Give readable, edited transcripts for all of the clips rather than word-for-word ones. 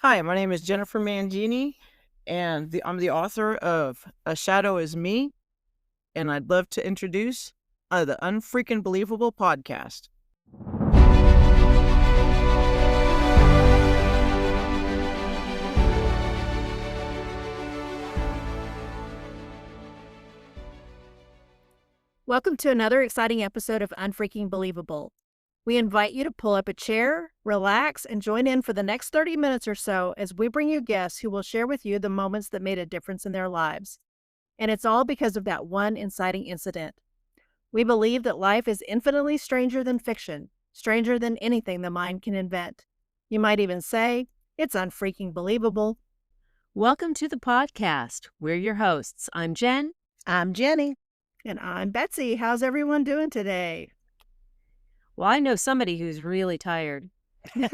Hi, my name is Jennifer Mangini, and I'm the author of A Shadow Is Me, and I'd love to introduce the Unfreaking Believable podcast. Welcome to another exciting episode of Unfreaking Believable. We invite you to pull up a chair, relax, and join in for the next 30 minutes or so as we bring you guests who will share with you the moments that made a difference in their lives. And it's all because of that one inciting incident. We believe that life is infinitely stranger than fiction, stranger than anything the mind can invent. You might even say, it's unfreaking believable. Welcome to the podcast. We're your hosts. I'm Jen. I'm Jenny. And I'm Betsy. How's everyone doing today? Well, I know somebody who's really tired. And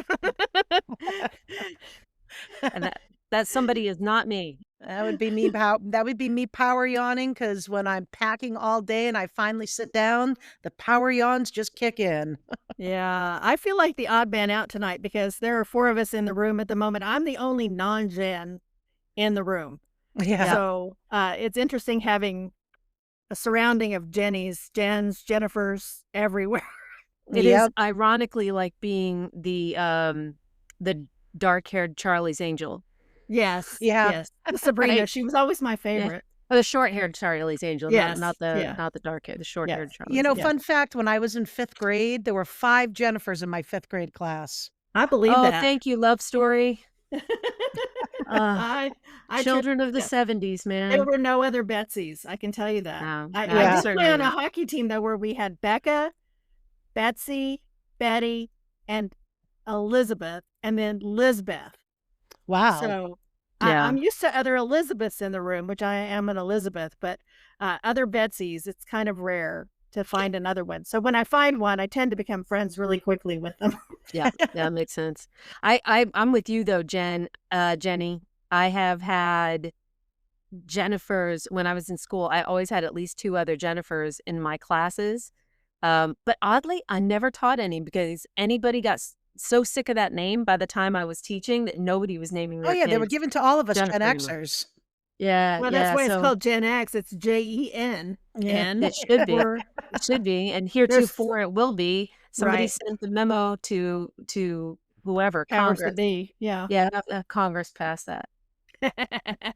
that somebody is not me. That would be me. That would be me power yawning, because when I'm packing all day and I finally sit down, the power yawns just kick in. Yeah, I feel like the odd man out tonight because there are 4 of us in the room at the moment. I'm the only non-Jen in the room. Yeah. So it's interesting having a surrounding of Jens, Jennifers everywhere. It is ironically like being the dark-haired Charlie's Angel. Yes. Yeah. Yes. Sabrina, Right. she was always my favorite. Oh, the short-haired Charlie's Angel, Yes, not the yeah. dark-haired, the short-haired Yes. Charlie's You know, Angel. fun fact, when I was in 5th grade, there were 5 Jennifers in my 5th grade class. I believe Oh, that. thank you, love story. I Children of the yeah. 70s, man. There were no other Betsy's. I can tell you that. No, I no, did play certainly on a not. hockey team though where we had Becca, Betsy, Betty, and Elizabeth, and then Lizbeth. Wow. So Yeah. I'm used to other Elizabeths in the room, which I am an Elizabeth, but other Betsy's, it's kind of rare to find another one. So when I find one, I tend to become friends really quickly with them. Yeah, that makes sense. I'm with you though, Jenny. I have had Jennifers when I was in school. I always had at least 2 other Jennifers in my classes. But oddly, I never taught any because anybody got so sick of that name by the time I was teaching that nobody was naming their Oh, yeah. They were kids given to all of us Jennifer Gen anymore. Xers. Yeah, Well, yeah. that's why it's So called Gen X. It's JEN. Yeah. it should be. Or It should be. And there's heretofore it will be. Somebody right sent the memo to whoever, powers that Congress. be. Yeah. Yeah, Congress passed that.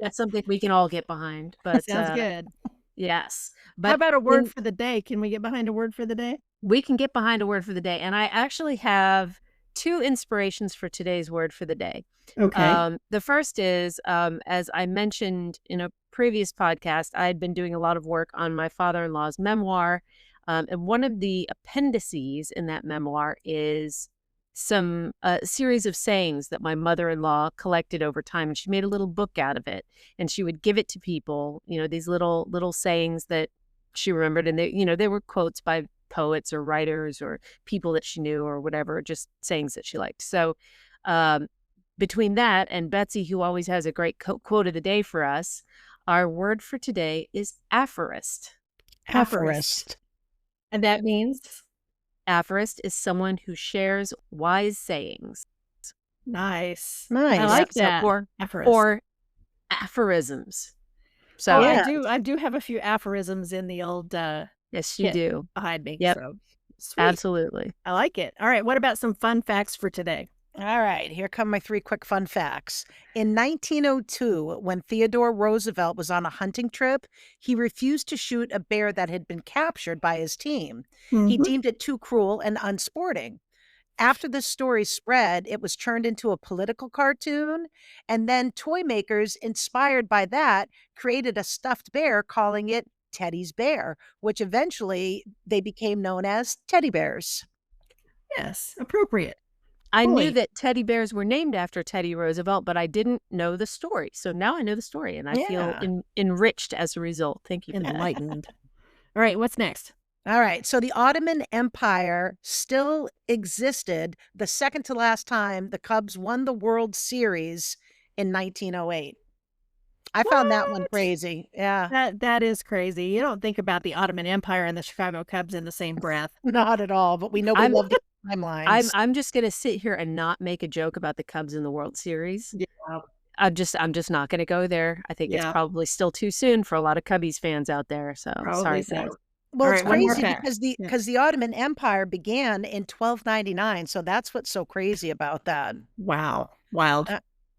That's something we can all get behind. But Sounds good. yes. How But about a word for the day? Can we get behind a word for the day? we can get behind a word for the day. And I actually have 2 inspirations for today's word for the day. Okay. The first is, as I mentioned in a previous podcast, I had been doing a lot of work on my father-in-law's memoir. And one of the appendices in that memoir is some series of sayings that my mother-in-law collected over time. And she made a little book out of it. And she would give it to people, these little sayings that she remembered. And they were quotes by poets or writers or people that she knew or whatever, just sayings that she liked. So between that and Betsy, who always has a great quote of the day for us, our word for today is aphorist. Aphorist. And that means Aphorist is someone who shares wise sayings. nice. Nice. I like So that. or aphorisms. So Oh, I do have a few aphorisms in the old yes, you kit do. behind me. Yep. So sweet. Absolutely. I like it. All right. What about some fun facts for today? All right, here come my 3 quick fun facts. In 1902, when Theodore Roosevelt was on a hunting trip, he refused to shoot a bear that had been captured by his team. He Mhm. deemed it too cruel and unsporting. After the story spread, it was turned into a political cartoon, and then toy makers inspired by that created a stuffed bear calling it Teddy's Bear, which eventually they became known as teddy bears. Yes, appropriate. I knew Fully. that teddy bears were named after Teddy Roosevelt, but I didn't know the story. So now I know the story, and I feel Yeah. enriched as a result. Thank you for that. Enlightened. All right. What's next? All right. So the Ottoman Empire still existed the second to last time the Cubs won the World Series in 1908. I found that one What? crazy. Yeah, That is crazy. You don't think about the Ottoman Empire and the Chicago Cubs in the same breath. not at all. But we know we I'm- love the timelines. I'm just gonna sit here and not make a joke about the Cubs in the World Series. Yeah. I'm just not gonna go there. I think it's Yeah. probably still too soon for a lot of Cubbies fans out there. So Probably sorry, so. guys. Well, All it's right, one more crazy fact. because Yeah. the Ottoman Empire began in 1299, so that's what's so crazy about that. Wow. Wild.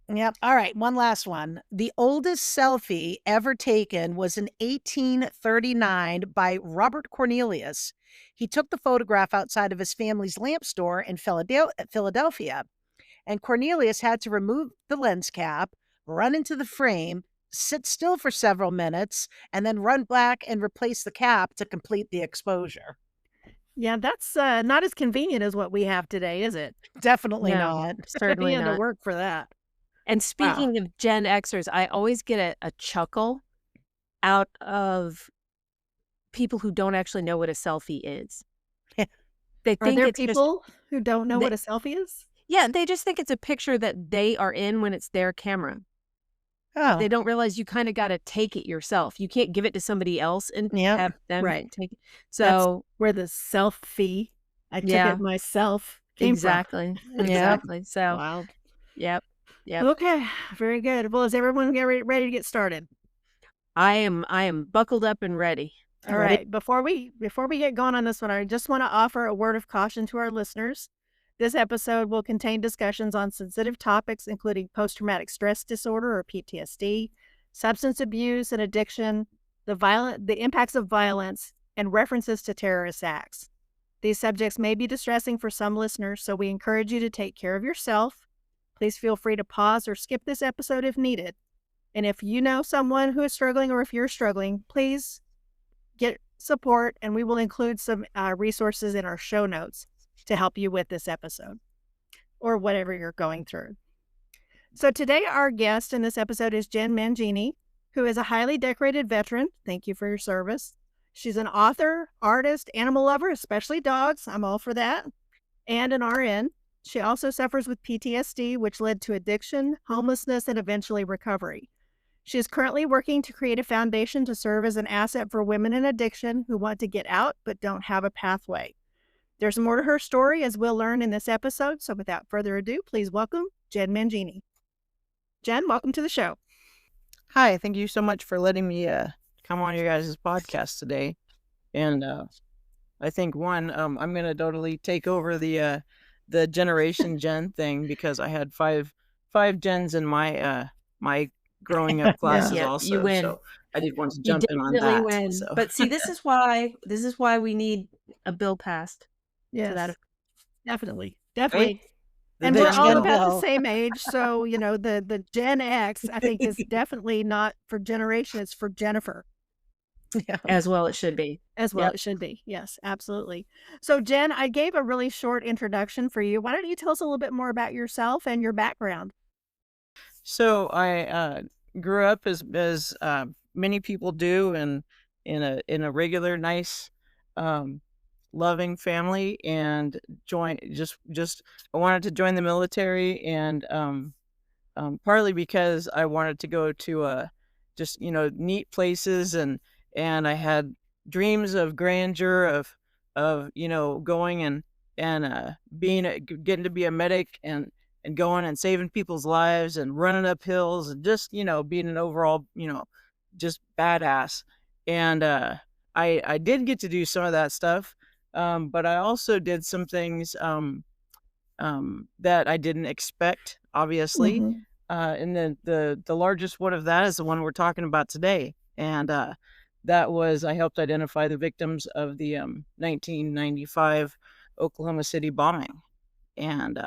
Yep. All right, one last one. The oldest selfie ever taken was in 1839 by Robert Cornelius. He took the photograph outside of his family's lamp store in Philadelphia, and Cornelius had to remove the lens cap, run into the frame, sit still for several minutes, and then run back and replace the cap to complete the exposure. Yeah, that's not as convenient as what we have today, is it? Definitely No, not. certainly You had to not. work for that. And Wow. speaking of Gen Xers, I always get a chuckle out of people who don't actually know what a selfie is. They Are think there it's just people who don't know they what a selfie is? yeah, they just think it's a picture that they are in when it's their camera. Oh, They don't realize you kinda gotta take it yourself. You can't give it to somebody else and yep. have them Right. take it. That's So where the selfie, I took yeah, it myself, came exactly, Yep. exactly. from. So, Wow. yep, yep. Okay, very good. Well, is everyone ready to get started? I am buckled up and ready. All Ready? right. Before we get going on this one, I just want to offer a word of caution to our listeners. This episode will contain discussions on sensitive topics, including post-traumatic stress disorder or PTSD, substance abuse and addiction, the impacts of violence, and references to terrorist acts. These subjects may be distressing for some listeners, so we encourage you to take care of yourself. Please feel free to pause or skip this episode if needed. And if you know someone who is struggling or if you're struggling, please get support, and we will include some resources in our show notes to help you with this episode or whatever you're going through. So today our guest in this episode is Jenn Mangini, who is a highly decorated veteran. Thank you for your service. She's an author, artist, animal lover, especially dogs. I'm all for that. And an RN. She also suffers with PTSD, which led to addiction, homelessness, and eventually recovery. She is currently working to create a foundation to serve as an asset for women in addiction who want to get out but don't have a pathway. There's more to her story, as we'll learn in this episode. So without further ado, please welcome Jenn Mangini. Jenn, welcome to the show. Hi, thank you so much for letting me come on your guys' podcast today. And I think I'm gonna totally take over the Generation Gen thing because I had five gens in my my growing up classes Yeah, also. you win. So I did want to You jump in on definitely that. win. So But see, this is why we need a bill passed to that Yes, effect. definitely. right? And The we're Gen all bill. about the bill. same age. So, the Gen X, I think, is definitely not for generation. It's for Jennifer. Yeah. As well it should be. As well, Yep. it should be. Yes, absolutely. So, Jenn, I gave a really short introduction for you. Why don't you tell us a little bit more about yourself and your background? So I grew up as many people do, and in a regular, nice, loving family, and I wanted to join the military, and partly because I wanted to go to just neat places, and I had dreams of grandeur of going and getting to be a medic, and going and saving people's lives and running up hills, and just being an overall just badass. And I did get to do some of that stuff, but I also did some things that I didn't expect, obviously. Mhm. And the largest one of that is the one we're talking about today. And that was, I helped identify the victims of the 1995 Oklahoma City bombing. And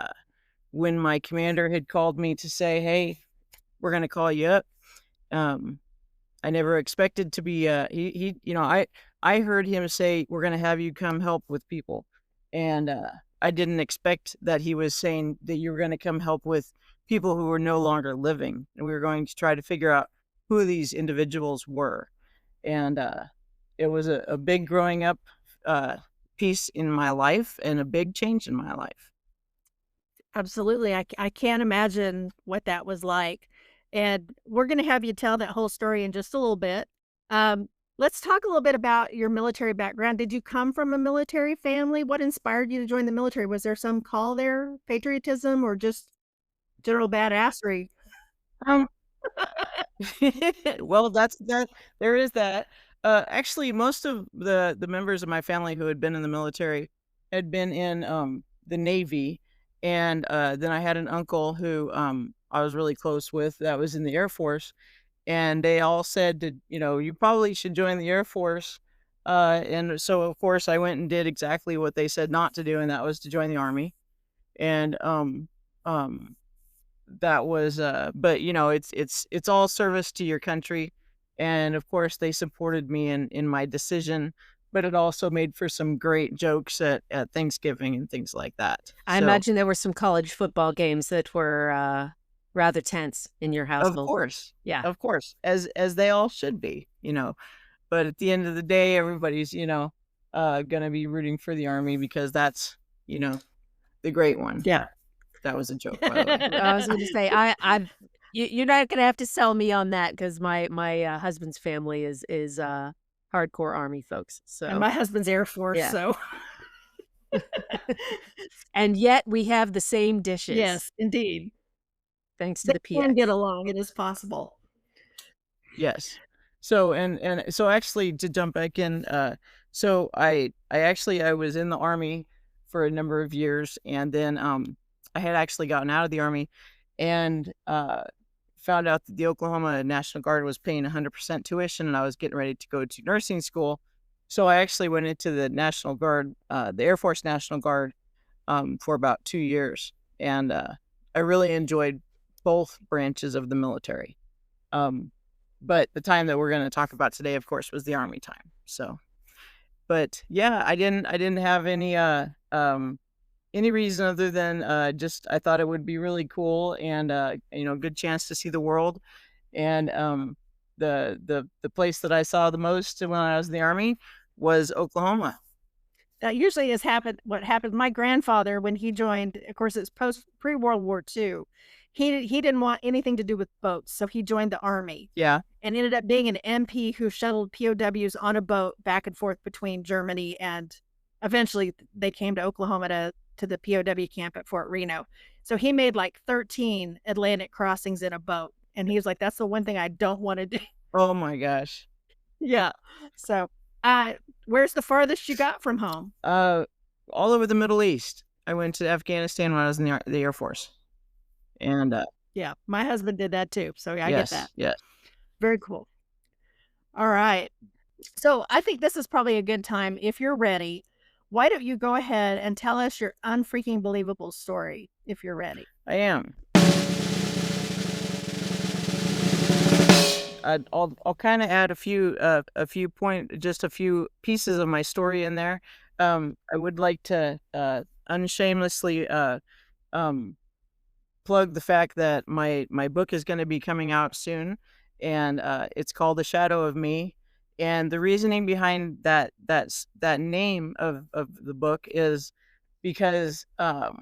when my commander had called me to say, "Hey, we're going to call you up," I never expected to be, I heard him say, "We're going to have you come help with people." And I didn't expect that he was saying that you were going to come help with people who were no longer living. And we were going to try to figure out who these individuals were. And it was a big growing up piece in my life, and a big change in my life. Absolutely. I can't imagine what that was like. And we're going to have you tell that whole story in just a little bit. Let's talk a little bit about your military background. Did you come from a military family? What inspired you to join the military? Was there some call there, patriotism, or just general badassery? Um, well, that there is that. Actually, most of the members of my family who had been in the military had been in the Navy, and then I had an uncle who I was really close with that was in the Air Force, and they all said to you probably should join the Air Force. And so of course I went and did exactly what they said not to do, and that was to join the Army. And um that was but it's all service to your country, and of course they supported me in my decision, but it also made for some great jokes at Thanksgiving and things like that. I So imagine there were some college football games that were rather tense in your of household. course, Yeah. as they all should be, but at the end of the day everybody's gonna be rooting for the Army because that's the great one. Yeah. That was a joke, by the way. I was going to say, you're not going to have to sell me on that because my husband's family is hardcore Army folks. And So, my husband's Air Force, yeah. so And yet we have the same dishes. yes, indeed. Thanks to They the can get PX. along. It is possible. Yes. So and so actually to jump back in, so I was in the Army for a number of years, and then I had actually gotten out of the Army, and found out that the Oklahoma National Guard was paying 100% tuition, and I was getting ready to go to nursing school. So I actually went into the National Guard, the Air Force National Guard, for about 2 years, and I really enjoyed both branches of the military. But the time that we're going to talk about today, of course, was the Army time. So, but yeah, I didn't have any reason other than just I thought it would be really cool, and good chance to see the world. And the place that I saw the most when I was in the Army was Oklahoma. That usually has happened. What happened? My grandfather, when he joined, of course, it's pre-World War II. He didn't want anything to do with boats, so he joined the Army Yeah. and ended up being an MP who shuttled POWs on a boat back and forth between Germany, and eventually they came to Oklahoma to the POW camp at Fort Reno. So he made like 13 Atlantic crossings in a boat, and he was like, "That's the one thing I don't want to do." Oh my gosh. Yeah. So, where's the farthest you got from home? All over the Middle East. I went to Afghanistan when I was in the Air Force, and Yeah, my husband did that too. So I yes, get that. yes. Very cool. All right. So I think this is probably a good time. If you're ready, why don't you go ahead and tell us your unfreaking believable story if you're ready? I am. I'll kind of add just a few pieces of my story in there. I would like to unshamelessly plug the fact that my book is going to be coming out soon, and it's called The Shadow of Me. And the reasoning behind that name of the book is because I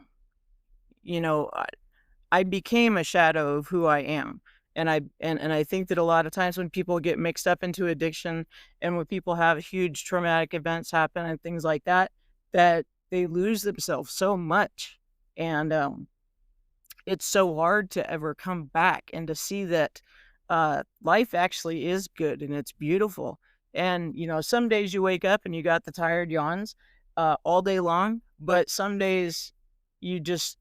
became a shadow of who I am. And I think that a lot of times when people get mixed up into addiction, and when people have huge traumatic events happen and things like that, that they lose themselves so much. And it's so hard to ever come back and to see that life actually is good and it's beautiful. And some days you wake up and you got the tired yawns all day long, but some days you just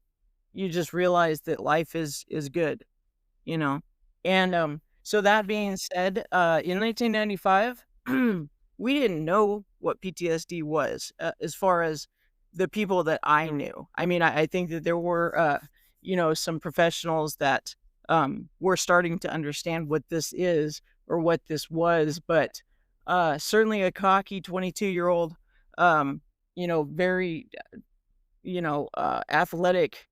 realize that life is good, you know. And so that being said, in 1995, we didn't know what PTSD was, as far as the people that I knew. I mean, I think that there were, some professionals that were starting to understand what this is or what this was, but certainly a cocky 22-year-old, very, athletic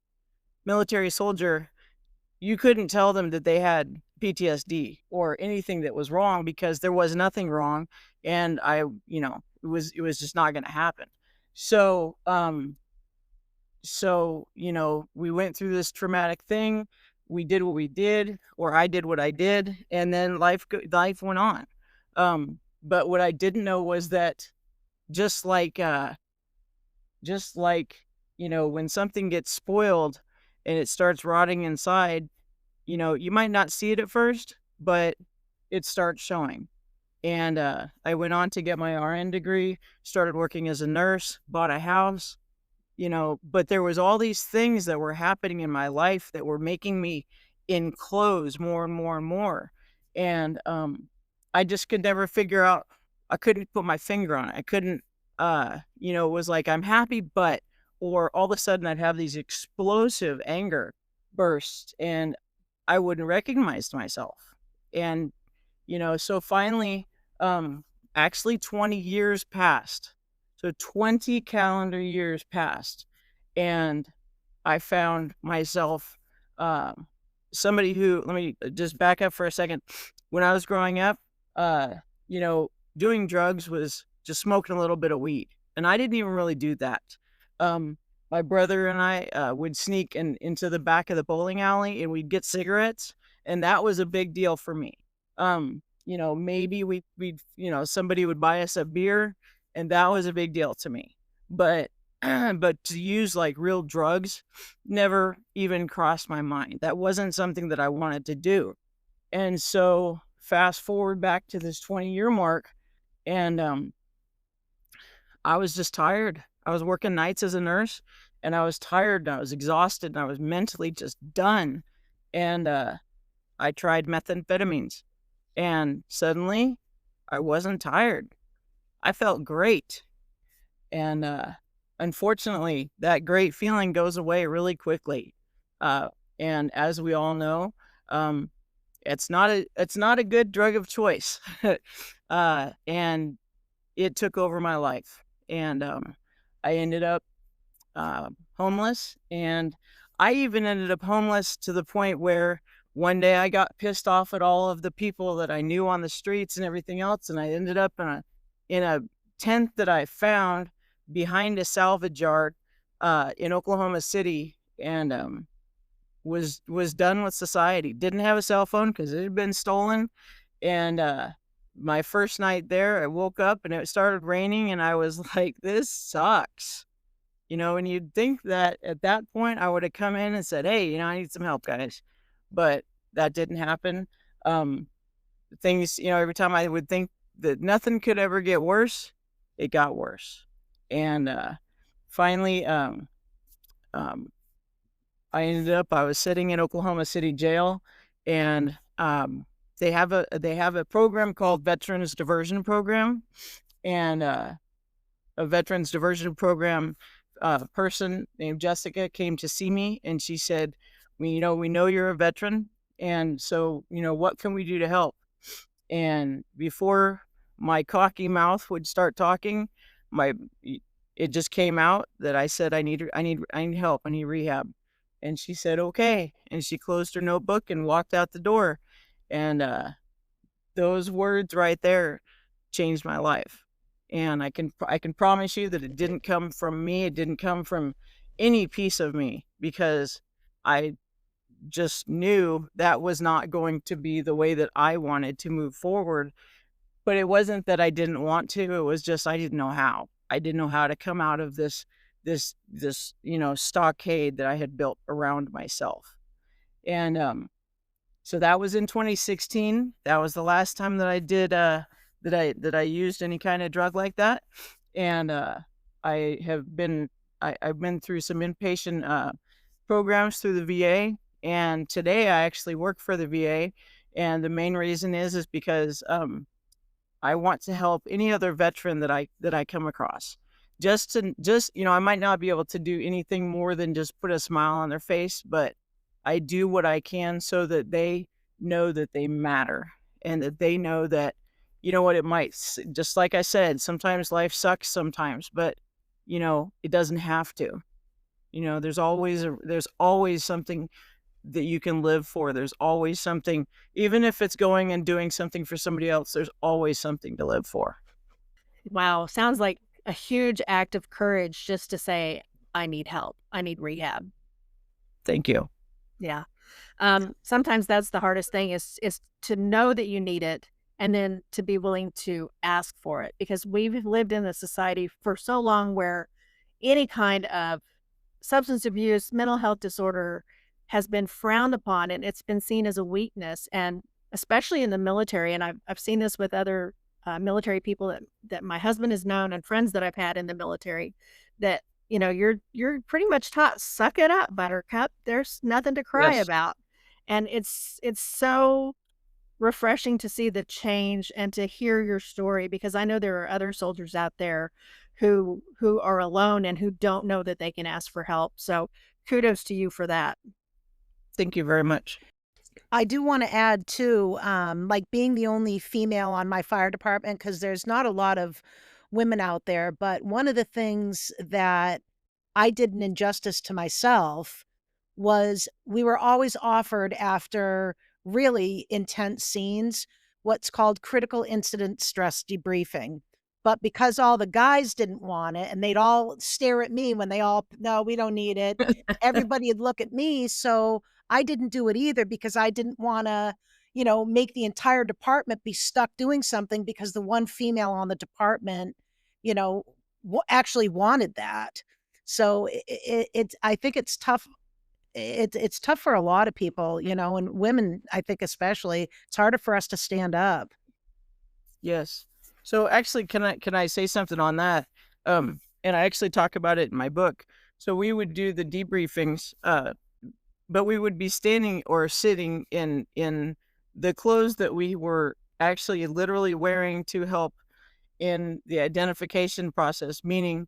military soldier, you couldn't tell them that they had PTSD or anything that was wrong, because there was nothing wrong. And it was just not going to happen. So, we went through this traumatic thing. We did what we did, or I did what I did, and then life went on. But what I didn't know was that just like, just like, when something gets spoiled and it starts rotting inside, you might not see it at first, but it starts showing. And I went on to get my RN degree, started working as a nurse, bought a house, but there was all these things that were happening in my life that were making me enclose more and more and more. And I just could never figure out, I couldn't put my finger on it. I couldn't, it was like, I'm happy, but, or all of a sudden I'd have these explosive anger bursts and I wouldn't recognize myself. And, so finally, actually 20 years passed. So 20 calendar years passed, and I found myself, um, somebody who, let me just back up for a second. When I was growing up, uh, you know, doing drugs was just smoking a little bit of weed, and I didn't even really do that. My brother and I would sneak into the back of the bowling alley, and we'd get cigarettes, and that was a big deal for me. Maybe somebody would buy us a beer, and that was a big deal to me. But but to use like real drugs never even crossed my mind. That wasn't something that I wanted to do. And so fast forward back to this 20-year mark, and I was just tired. I was working nights as a nurse, and I was tired, and I was exhausted, and I was mentally just done. And I tried methamphetamines, and suddenly I wasn't tired. I felt great. And unfortunately, that great feeling goes away really quickly. Uh, and as we all know, um, it's not a good drug of choice. And it took over my life, and I ended up homeless, and I even ended up homeless to the point where one day I got pissed off at all of the people that I knew on the streets and everything else, and I ended up in a tent that I found behind a salvage yard in Oklahoma City, and was done with society. Didn't have a cell phone because it had been stolen, and my first night there, I woke up and it started raining, and I was like, "This sucks." And you'd think that at that point I would have come in and said, "Hey, I need some help, guys," but that didn't happen. Um, Things, every time I would think that nothing could ever get worse, it got worse. And finally, um, I was sitting in Oklahoma City jail, and they have a program called Veterans Diversion Program, and a Veterans Diversion Program person named Jessica came to see me, and she said, we know you're a veteran, and so what can we do to help?" And before my cocky mouth would start talking, my it just came out that I said, I need help. I need rehab. And she said, "Okay." And she closed her notebook and walked out the door. And those words right there changed my life. And I can promise you that it didn't come from me. It didn't come from any piece of me, because I just knew that was not going to be the way that I wanted to move forward. But it wasn't that I didn't want to, it was just I didn't know how. I didn't know how to come out of this stockade that I had built around myself. And so that was in 2016. That was the last time that I did that I used any kind of drug like that. And I've been through some inpatient programs through the VA, and today I actually work for the VA. And the main reason is because I want to help any other veteran that I come across. I might not be able to do anything more than just put a smile on their face, but I do what I can so that they know that they matter, and that they know that, what, just like I said, sometimes life sucks sometimes, but it doesn't have to. There's always something that you can live for. There's always something, even if it's going and doing something for somebody else, there's always something to live for. Wow, sounds like a huge act of courage just to say, I need help. I need rehab. Thank you. Yeah. Sometimes that's the hardest thing is to know that you need it and then to be willing to ask for it, because we've lived in a society for so long where any kind of substance abuse, mental health disorder has been frowned upon, and it's been seen as a weakness, and especially in the military. And I've seen this with other military people that my husband has known and friends that I've had in the military, that you're pretty much taught, suck it up, buttercup. There's nothing to cry Yes. about. And it's so refreshing to see the change and to hear your story, because I know there are other soldiers out there who are alone and who don't know that they can ask for help. So kudos to you for that. Thank you very much. I do want to add too, like being the only female on my fire department, because there's not a lot of women out there. But one of the things that I did an injustice to myself was we were always offered, after really intense scenes, what's called critical incident stress debriefing. But because all the guys didn't want it and they'd all stare at me when they all, no, we don't need it. Everybody would look at me. So I didn't do it either, because I didn't want to, make the entire department be stuck doing something because the one female on the department, you know, actually wanted that. So I think it's tough. It's tough for a lot of people, and women, I think especially, it's harder for us to stand up. Yes. So actually, can I say something on that? And I actually talk about it in my book. So we would do the debriefings, but we would be standing or sitting in the clothes that we were actually literally wearing to help in the identification process, meaning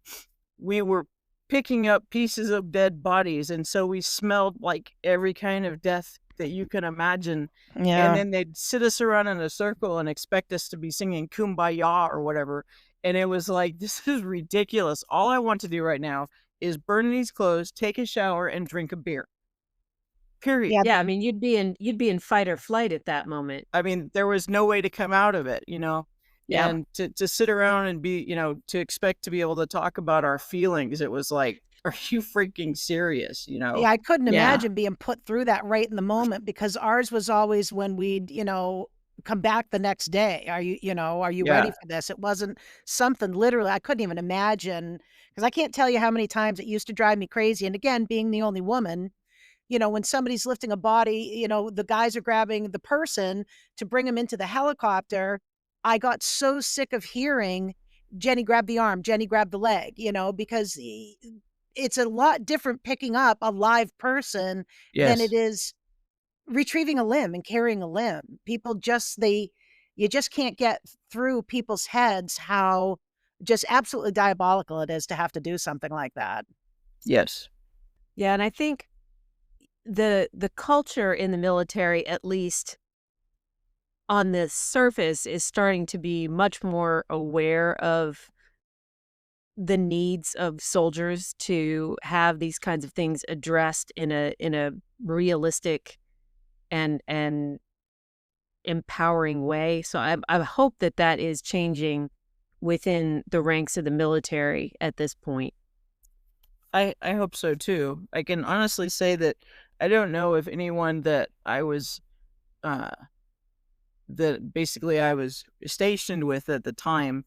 we were picking up pieces of dead bodies, and so we smelled like every kind of death that you can imagine. And Yeah. then they'd sit us around in a circle and expect us to be singing Kumbaya or whatever. And it was like, this is ridiculous. All I want to do right now is burn these clothes, take a shower, and drink a beer. Period. Yeah. Yeah, I mean, you'd be in fight or flight at that moment. I mean, there was no way to come out of it, Yeah. and to sit around and be, to expect to be able to talk about our feelings. It was like, are you freaking serious? Yeah, I couldn't Yeah. imagine being put through that right in the moment, because ours was always when we'd, come back the next day. Are you ready Yeah. for this? It wasn't something literally I couldn't even imagine, because I can't tell you how many times it used to drive me crazy. And again, being the only woman, when somebody's lifting a body, the guys are grabbing the person to bring him into the helicopter. I got so sick of hearing, Jenny grab the arm, Jenny grab the leg, because it's a lot different picking up a live person than it Yes. is retrieving a limb and carrying a limb. People just, you just can't get through people's heads how just absolutely diabolical it is to have to do something like that. Yes. Yeah, and I think the culture in the military, at least on the surface, is starting to be much more aware of the needs of soldiers to have these kinds of things addressed in a realistic and empowering way. So I hope that is changing within the ranks of the military at this point. I hope so too. I can honestly say that I don't know if anyone uh, that basically I was stationed with at the time,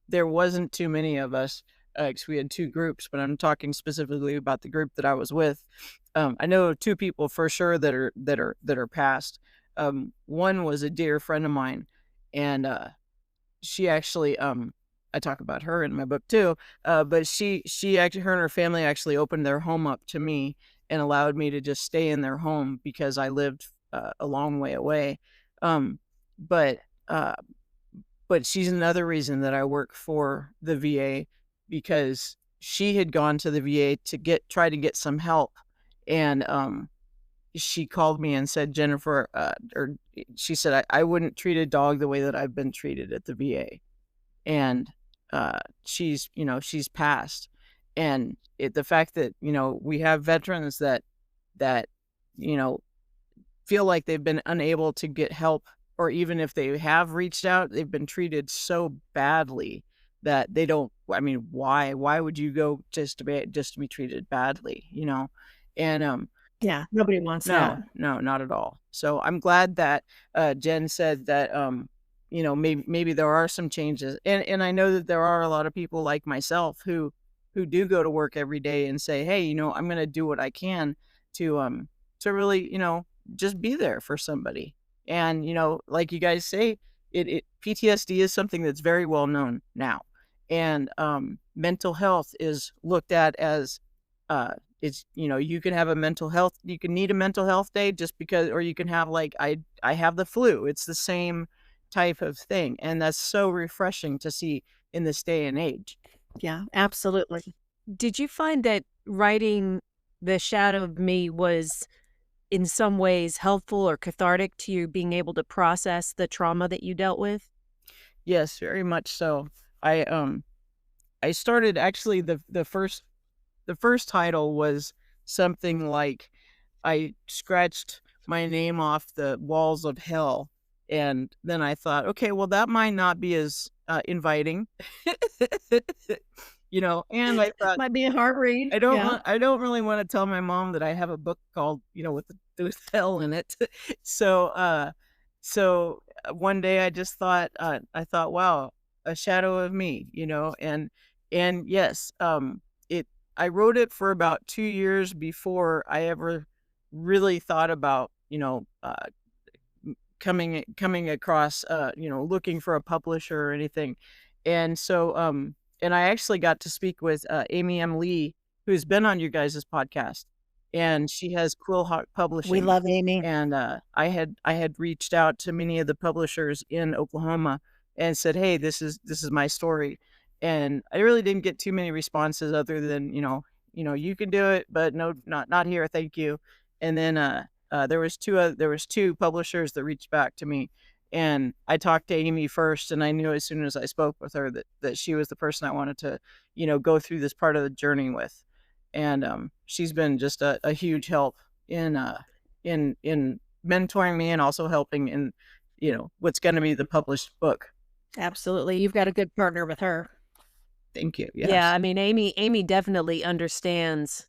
there wasn't too many of us, 'cause we had two groups, but I'm talking specifically about the group that I was with. I know two people for sure that are passed. One was a dear friend of mine, and she actually, I talk about her in my book too, but she actually, her and her family actually opened their home up to me and allowed me to just stay in their home because I lived a long way away. Um, but uh, but she's another reason that I work for the VA, because she had gone to the VA to try to get some help, and she called me and said, Jennifer, or she said, I wouldn't treat a dog the way that I've been treated at the VA. And she's passed. And the fact that, we have veterans that, you know, feel like they've been unable to get help, or even if they have reached out, they've been treated so badly that they don't, I mean, why would you go just to be treated badly, And Yeah, nobody wants that. no, not at all. So I'm glad that Jen said that maybe there are some changes, and I know that there are a lot of people like myself who do go to work every day and say, hey, I'm going to do what I can to really, just be there for somebody. And like you guys say, PTSD is something that's very well known now, and mental health is looked at as it's you can have a mental health, you can need a mental health day just because, or you can have like I have the flu. It's the same type of thing, and that's so refreshing to see in this day and age. Yeah, absolutely. Did you find that writing The Shadow of Me was in some ways helpful or cathartic to you being able to process the trauma that you dealt with? Yes, very much so. I started actually the first title was something like I scratched my name off the walls of hell. And then I thought, okay, well, that might not be as inviting, and I thought, Might be a hard read. Yeah. I don't really want to tell my mom that I have a book called, with hell in it. So, one day I just thought, wow, a shadow of me, and yes, I wrote it for about 2 years before I ever really thought about, coming across, looking for a publisher or anything. And so, and I actually got to speak with Amy M. Lee, who's been on you guys' podcast, and she has Quill Hawk We Publishing. love Amy. And I had reached out to many of the publishers in Oklahoma and said, "Hey, this is my story." And I really didn't get too many responses other than, you can do it, but no, not here, thank you. And then there was two publishers that reached back to me, and I talked to Amy first, and I knew as soon as I spoke with her that she was the person I wanted to, go through this part of the journey with. And she's been just a huge help in mentoring me, and also helping in, what's going to be the published book. Absolutely. You've got a good partner with her. Thank you. Yeah, Yes. I mean, Amy definitely understands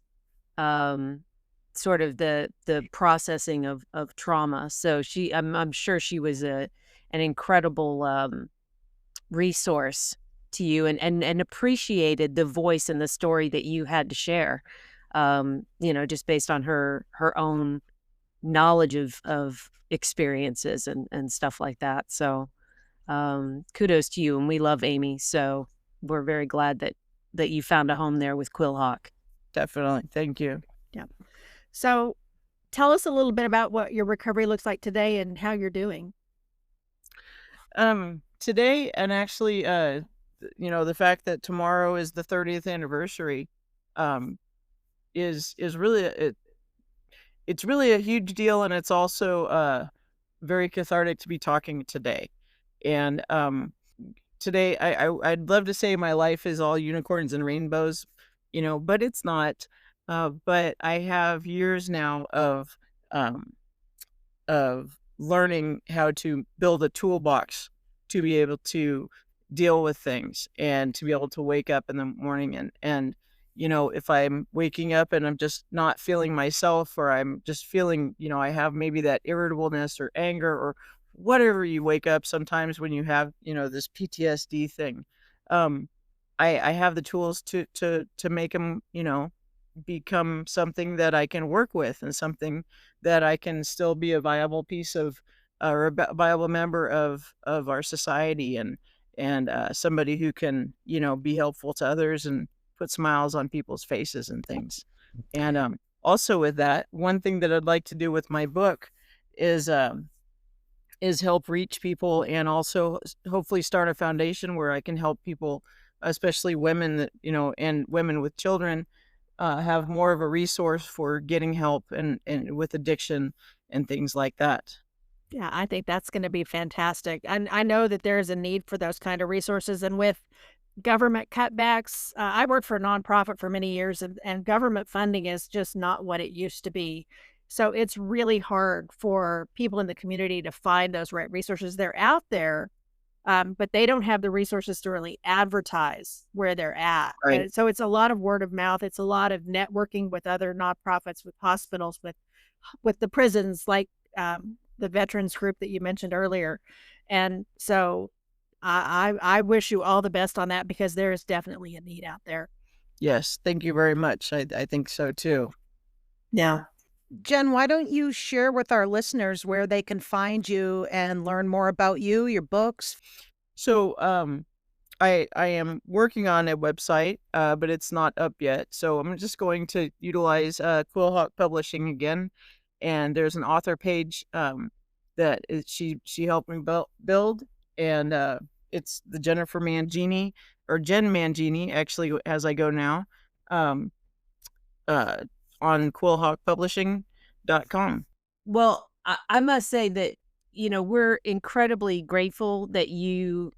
sort of the processing of trauma. So I'm sure she was an incredible resource to you, and appreciated the voice and the story that you had to share. Just based on her own knowledge of experiences and stuff like that. So kudos to you, and we love Amy. So we're very glad that you found a home there with Quill Hawk. Definitely. Thank you. Yeah. So tell us a little bit about what your recovery looks like today and how you're doing. Today, and actually, the fact that tomorrow is the 30th anniversary, is really it's really a huge deal, and it's also very cathartic to be talking today. And today, I'd love to say my life is all unicorns and rainbows, but it's not. But I have years now of learning how to build a toolbox to be able to deal with things, and to be able to wake up in the morning, and if I'm waking up and I'm just not feeling myself, or I'm just feeling, I have maybe that irritableness or anger or whatever, you wake up sometimes when you have, this PTSD thing. I have the tools to make them, become something that I can work with, and something that I can still be a viable piece of, or a viable member of our society, and somebody who can, be helpful to others and put smiles on people's faces and things. And also with that, one thing that I'd like to do with my book is help reach people, and also hopefully start a foundation where I can help people, especially women that, and women with children, have more of a resource for getting help, and with addiction and things like that. Yeah, I think that's going to be fantastic. And I know that there's a need for those kind of resources. And with government cutbacks, I worked for a nonprofit for many years, and government funding is just not what it used to be. So it's really hard for people in the community to find those right resources. They're out there, but they don't have the resources to really advertise where they're at. Right. And so it's a lot of word of mouth. It's a lot of networking with other nonprofits, with hospitals, with the prisons, like the veterans group that you mentioned earlier. And so I wish you all the best on that, because there is definitely a need out there. Yes, thank you very much. I think so too. Yeah. Jen, why don't you share with our listeners where they can find you and learn more about you, your books? So, I am working on a website, but it's not up yet. So I'm just going to utilize Quillhawk Publishing again, and there's an author page that she helped me build, and it's the Jennifer Mangini, or Jenn Mangini, actually, as I go now, um, uh, on quillhawkpublishing.com. Well, I must say that, we're incredibly grateful that you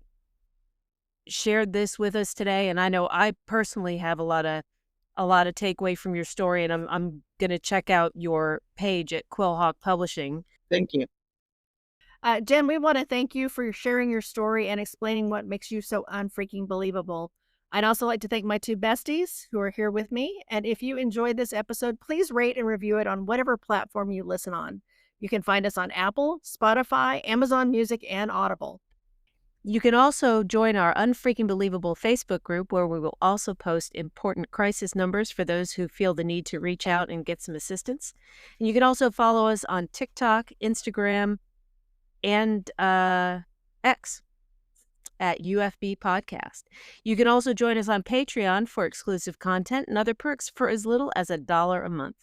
shared this with us today. And I know I personally have a lot of takeaway from your story, and I'm gonna check out your page at Quillhawk Publishing. Thank you. Jen, we want to thank you for sharing your story and explaining what makes you so unfreaking believable. I'd also like to thank my two besties who are here with me. And if you enjoyed this episode, please rate and review it on whatever platform you listen on. You can find us on Apple, Spotify, Amazon Music, and Audible. You can also join our Unfreaking Believable Facebook group, where we will also post important crisis numbers for those who feel the need to reach out and get some assistance. And you can also follow us on TikTok, Instagram, and X at UFB Podcast. You can also join us on Patreon for exclusive content and other perks for as little as $1 a month.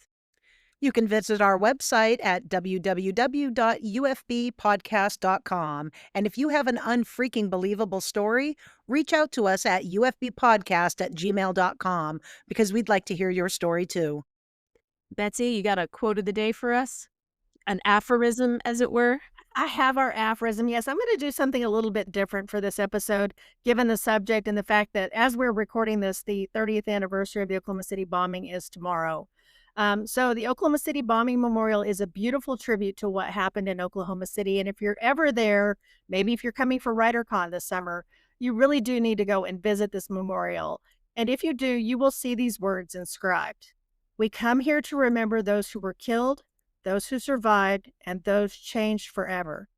You can visit our website at www.ufbpodcast.com. And if you have an unfreaking believable story, reach out to us at ufbpodcast@gmail.com, because we'd like to hear your story too. Betsy, you got a quote of the day for us? An aphorism, as it were? I have our aphorism. Yes, I'm going to do something a little bit different for this episode, given the subject and the fact that as we're recording this, the 30th anniversary of the Oklahoma City bombing is tomorrow. So the Oklahoma City Bombing Memorial is a beautiful tribute to what happened in Oklahoma City. And if you're ever there, maybe if you're coming for WriterCon this summer, you really do need to go and visit this memorial. And if you do, you will see these words inscribed. We come here to remember those who were killed, those who survived, and those changed forever.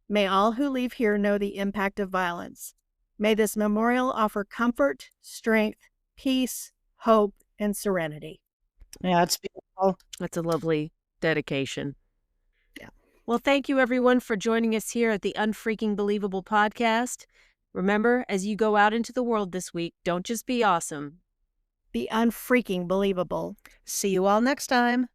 May all who leave here know the impact of violence. May this memorial offer comfort, strength, peace, hope, and serenity. Yeah, it's beautiful. That's a lovely dedication. Yeah. Well, thank you everyone for joining us here at the Unfreaking Believable Podcast. Remember, as you go out into the world this week, don't just be awesome. Be unfreaking believable. See you all next time.